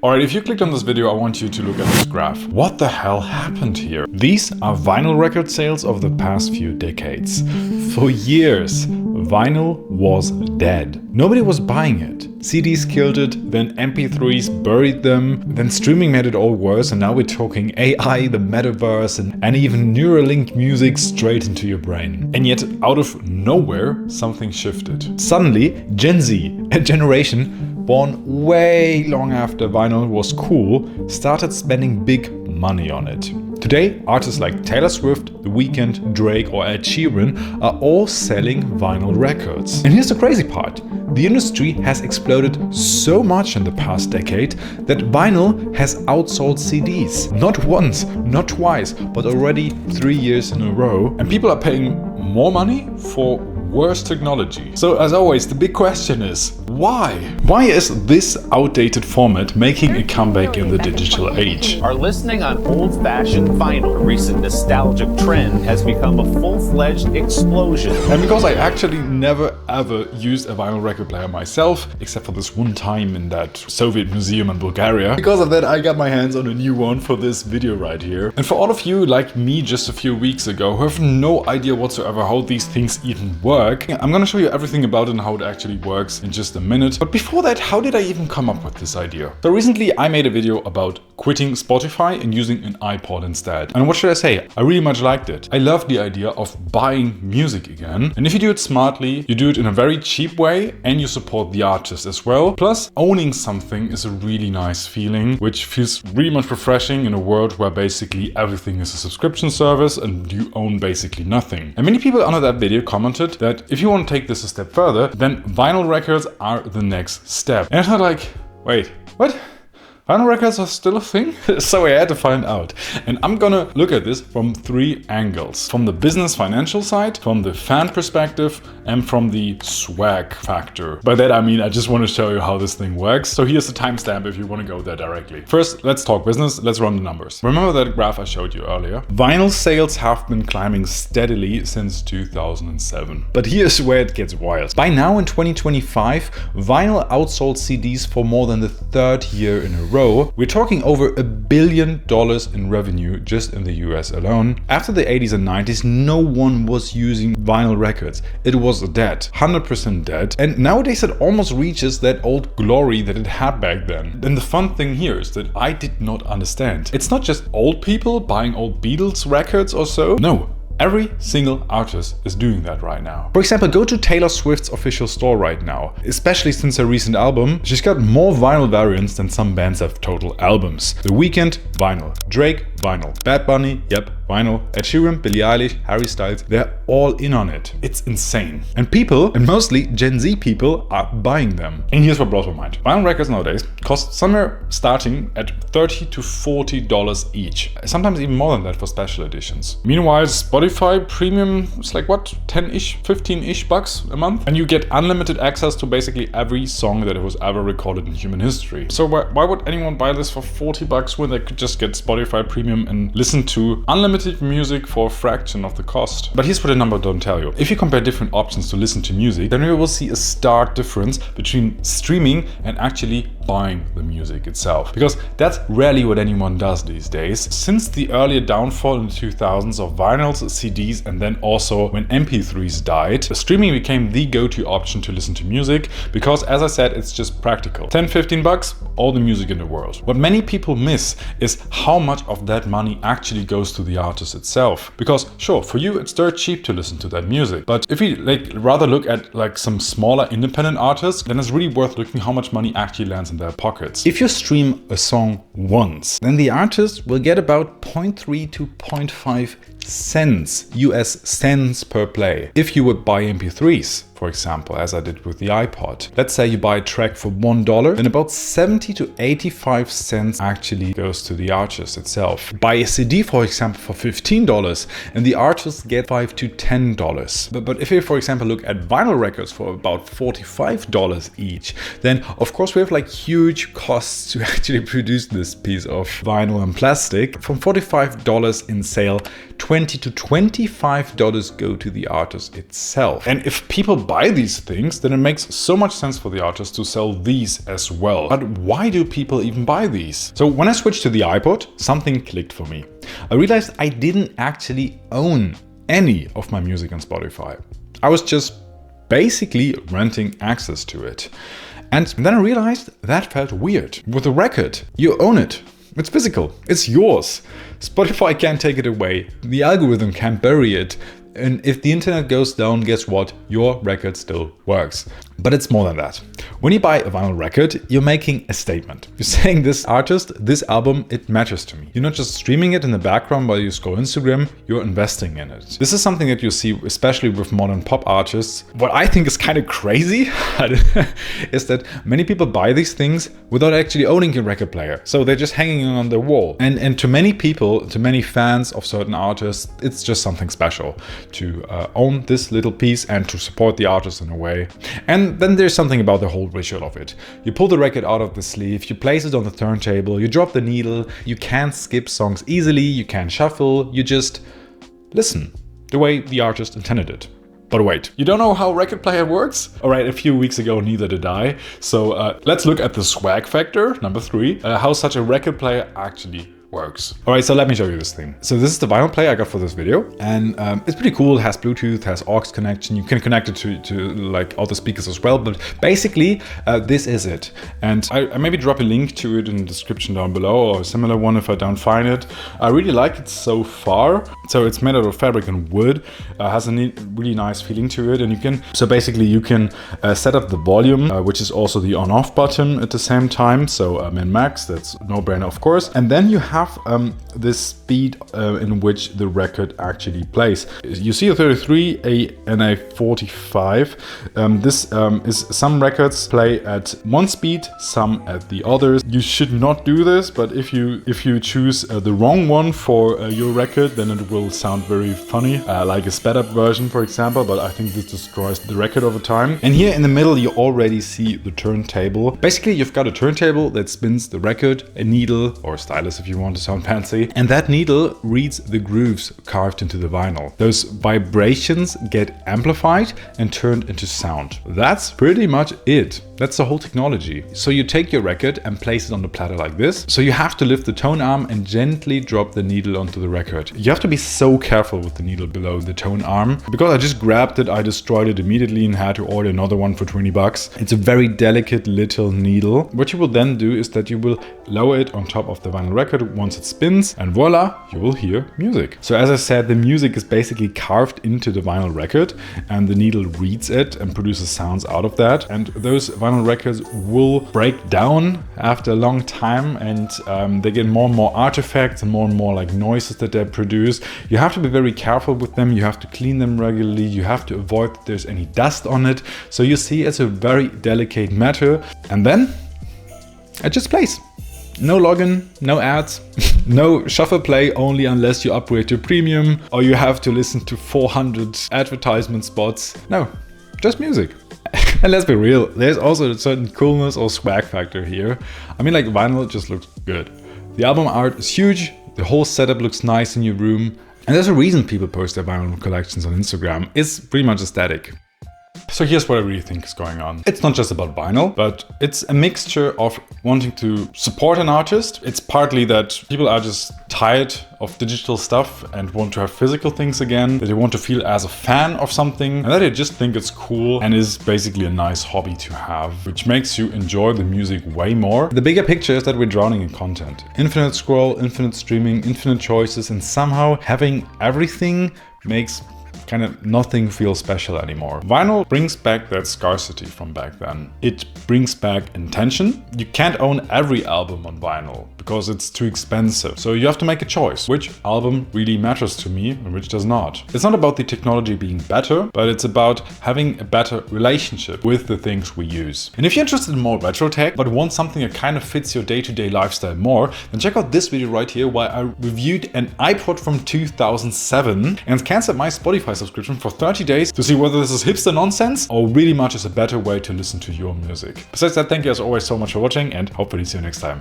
Alright, if you clicked on this video, I want you to look at this graph. What the hell happened here? These are vinyl record sales of the past few decades. For years, vinyl was dead. Nobody was buying it. CDs killed it, then MP3s buried them, then streaming made it all worse, and now we're talking AI, the metaverse, and even Neuralink music straight into your brain. And yet, out of nowhere, something shifted. Suddenly, Gen Z, a generation born way long after vinyl was cool, started spending big money on it. Today, artists like Taylor Swift, The Weeknd, Drake or Ed Sheeran are all selling vinyl records. And here's the crazy part. The industry has exploded so much in the past decade that vinyl has outsold CDs. Not once, not twice, but already 3 years in a row. And people are paying more money for worse technology. So as always, the big question is, why? Why is this outdated format making a comeback in the digital age? Are listening on old-fashioned vinyl. A recent nostalgic trend has become a full-fledged explosion. And because I actually never ever used a vinyl record player myself, except for this one time in that Soviet museum in Bulgaria, because of that I got my hands on a new one for this video right here. And for all of you like me just a few weeks ago who have no idea whatsoever how these things even work, I'm gonna show you everything about it and how it actually works in just a minute. But before that, how did I even come up with this idea? So recently I made a video about quitting Spotify and using an iPod instead. And what should I say? I really much liked it. I love the idea of buying music again. And if you do it smartly, you do it in a very cheap way and you support the artist as well. Plus, owning something is a really nice feeling, which feels really much refreshing in a world where basically everything is a subscription service and you own basically nothing. And many people under that video commented that if you want to take this a step further, then vinyl records are the next step. And I thought like, wait, what? Vinyl records are still a thing? So I had to find out. And I'm gonna look at this from 3 angles. From the business financial side, from the fan perspective, and from the swag factor. By that I mean I just want to show you how this thing works. So here's the timestamp if you want to go there directly. First, let's talk business. Let's run the numbers. Remember that graph I showed you earlier? Vinyl sales have been climbing steadily since 2007. But here's where it gets wild. By now in 2025, vinyl outsold CDs for more than the 3rd year in a row. We're talking over $1 billion in revenue just in the US alone. After the 80s and 90s, no one was using vinyl records. It was dead, 100% dead. And nowadays it almost reaches that old glory that it had back then. And the fun thing here is that I did not understand. It's not just old people buying old Beatles records or so. No. Every single artist is doing that right now. For example, go to Taylor Swift's official store right now. Especially since her recent album, she's got more vinyl variants than some bands have total albums. The Weeknd, vinyl. Drake, vinyl. Bad Bunny, yep, vinyl. Ed Sheeran, Billie Eilish, Harry Styles, they're all in on it. It's insane. And people, and mostly Gen Z people, are buying them. And here's what blows my mind. Vinyl records nowadays cost somewhere starting at $30 to $40 each. Sometimes even more than that for special editions. Meanwhile, Spotify Premium is like what, 10-ish, 15-ish bucks a month? And you get unlimited access to basically every song that was ever recorded in human history. So why would anyone buy this for 40 bucks when they could just get Spotify Premium and listen to unlimited music for a fraction of the cost? But here's what the number don't tell you. If you compare different options to listen to music, then you will see a stark difference between streaming and actually buying the music itself. Because that's rarely what anyone does these days. Since the earlier downfall in the 2000s of vinyls, CDs, and then also when MP3s died, streaming became the go-to option to listen to music because, as I said, it's just practical. 10-15 bucks, all the music in the world. What many people miss is how much of that money actually goes to the artist itself. Because sure, for you it's dirt cheap to listen to that music, but if you rather look at some smaller independent artists, then it's really worth looking how much money actually lands in their pockets. If you stream a song once, then the artist will get about 0.3 to 0.5 cents, US cents per play. If you would buy MP3s, for example, as I did with the iPod. Let's say you buy a track for $1, then about 70 to 85 cents actually goes to the artist itself. Buy a CD, for example, for $15 and the artist get $5 to $10. But if you, for example, look at vinyl records for about $45 each, then of course we have like huge costs to actually produce this piece of vinyl and plastic. From $45 in sale, $20 to $25 go to the artist itself. And if people buy these things, then it makes so much sense for the artist to sell these as well. But why do people even buy these? So when I switched to the iPod, something clicked for me. I realized I didn't actually own any of my music on Spotify. I was just basically renting access to it. And then I realized that felt weird. With a record, you own it. It's physical. It's yours. Spotify can't take it away. The algorithm can't bury it. And if the internet goes down, guess what? Your record still works. But it's more than that. When you buy a vinyl record, you're making a statement. You're saying this artist, this album, it matters to me. You're not just streaming it in the background while you scroll Instagram, you're investing in it. This is something that you see especially with modern pop artists. What I think is kind of crazy is that many people buy these things without actually owning a record player. So they're just hanging on their wall. And to many people, to many fans of certain artists, it's just something special to own this little piece and to support the artist in a way. And then there's something about the whole ritual of it. You pull the record out of the sleeve, you place it on the turntable, you drop the needle, you can't skip songs easily, you can't shuffle, you just listen the way the artist intended it. But wait, you don't know how a record player works? Alright, a few weeks ago neither did I. So let's look at the swag factor, number 3, how such a record player actually works. Alright, so let me show you this thing. So this is the vinyl player I got for this video, and it's pretty cool. It has Bluetooth, has aux connection. You can connect it to like other speakers as well, but basically this is it. And I maybe drop a link to it in the description down below, or a similar one if I don't find it. I really like it so far. So it's made out of fabric and wood, has a really nice feeling to it, and you can, so basically you can set up the volume, which is also the on-off button at the same time. So min max, that's no brainer of course. And then you have this speed in which the record actually plays. You see a 33 and a 45. This is some records play at one speed, some at the others. You should not do this, but if you choose the wrong one for your record, then it will sound very funny, like a sped up version, for example. But I think this destroys the record over time. And here in the middle, you already see the turntable. Basically, you've got a turntable that spins the record, a needle or a stylus if you want to sound fancy, and that needle reads the grooves carved into the vinyl. Those vibrations get amplified and turned into sound. That's pretty much it. That's the whole technology. So you take your record and place it on the platter like this. So you have to lift the tone arm and gently drop the needle onto the record. You have to be so careful with the needle below the tone arm. Because I just grabbed it, I destroyed it immediately and had to order another one for 20 bucks. It's a very delicate little needle. What you will then do is that you will lower it on top of the vinyl record once it spins, and voila, you will hear music. So as I said, the music is basically carved into the vinyl record, and the needle reads it and produces sounds out of that. And those vinyl records will break down after a long time, and they get more and more artifacts and more like noises that they produce. You have to be very careful with them. You have to clean them regularly. You have to avoid that there's any dust on it. So you see, it's a very delicate matter. And then it just plays. No login, no ads, no shuffle play only unless you upgrade to premium or you have to listen to 400 advertisement spots. No, just music. And let's be real, there's also a certain coolness or swag factor here. I mean, like, vinyl just looks good. The album art is huge, the whole setup looks nice in your room, and there's a reason people post their vinyl collections on Instagram. It's pretty much aesthetic. So here's what I really think is going on. It's not just about vinyl, but it's a mixture of wanting to support an artist. It's partly that people are just tired of digital stuff and want to have physical things again, that they want to feel as a fan of something, and that they just think it's cool and is basically a nice hobby to have, which makes you enjoy the music way more. The bigger picture is that we're drowning in content. Infinite scroll, infinite streaming, infinite choices, and somehow having everything makes kind of nothing feels special anymore. Vinyl brings back that scarcity from back then. It brings back intention. You can't own every album on vinyl because it's too expensive. So you have to make a choice. Which album really matters to me and which does not? It's not about the technology being better, but it's about having a better relationship with the things we use. And if you're interested in more retro tech, but want something that kind of fits your day-to-day lifestyle more, then check out this video right here where I reviewed an iPod from 2007 and canceled my Spotify subscription for 30 days to see whether this is hipster nonsense or really much is a better way to listen to your music. Besides that, thank you as always so much for watching and hopefully see you next time.